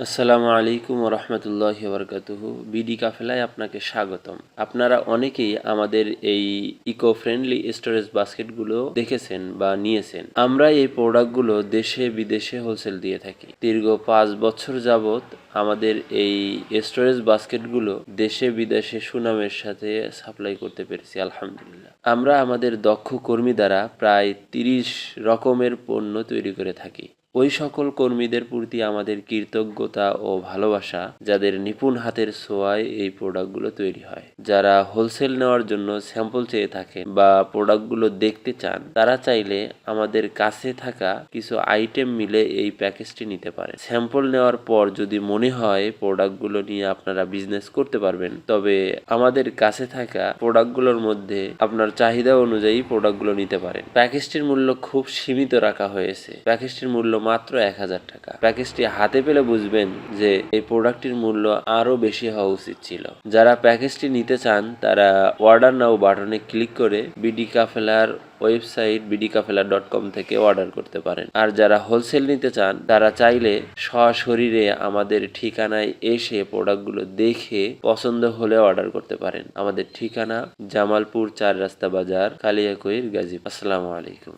আসসালামু আলাইকুম রহমতুল্লাহি বারকাতুহু। বিডি কাফেলায় আপনাকে স্বাগতম। আপনারা অনেকেই আমাদের এই ইকো ফ্রেন্ডলি স্টোরেজ বাস্কেটগুলো দেখেছেন বা নিয়েছেন। আমরা এই প্রোডাক্টগুলো দেশে বিদেশে হোলসেল দিয়ে থাকি। দীর্ঘ 5 বছর যাবত আমাদের এই স্টোরেজ বাস্কেটগুলো দেশে বিদেশে সুনামের সাথে সাপ্লাই করতে পেরেছি আলহামদুলিল্লাহ। আমরা আমাদের দক্ষ কর্মী দ্বারা প্রায় 30 রকমের পণ্য তৈরি করে থাকি। ওই সকল কর্মীদের প্রতি আমাদের কৃতজ্ঞতা ও ভালোবাসা যাদের নিপুণ হাতের ছোঁয়ায় এই প্রোডাক্টগুলো তৈরি হয়। যারা হোলসেল নেওয়ার জন্য স্যাম্পল চেয়ে থাকেন বা প্রোডাক্টগুলো দেখতে চান, তারা চাইলে আমাদের কাছে থাকা কিছু আইটেম মিলে এই প্যাকেজটি নিতে পারেন। স্যাম্পল নেওয়ার পর যদি মনে হয় প্রোডাক্টগুলো নিয়ে আপনারা বিজনেস করতে পারবেন, তবে আমাদের কাছে থাকা প্রোডাক্টগুলোর মধ্যে আপনার চাহিদা অনুযায়ী প্রোডাক্টগুলো নিতে পারেন। প্যাকেজটির মূল্য খুব সীমিত রাখা হয়েছে। প্যাকেজটির মূল্য মাত্র 1000 টাকা। প্যাকেজটি হাতে পেলে বুঝবেন যে এই প্রোডাক্টটির মূল্য আরো বেশি হওয়া উচিত ছিল। যারা প্যাকেজটি নিতে চান তারা অর্ডার নাও বাটনে ক্লিক করে বিডি কাফেলার ওয়েবসাইট bdkafela.com থেকে অর্ডার করতে পারেন। আর যারা হোলসেল নিতে চান তারা চাইলে সশরীরে আমাদের ঠিকানায় এসে প্রোডাক্টগুলো দেখে পছন্দ হলে অর্ডার করতে পারেন। আমাদের ঠিকানা জামালপুর 4 রাস্তা বাজার, কালিয়াকৈর, গাজীপুর। আসসালামু আলাইকুম।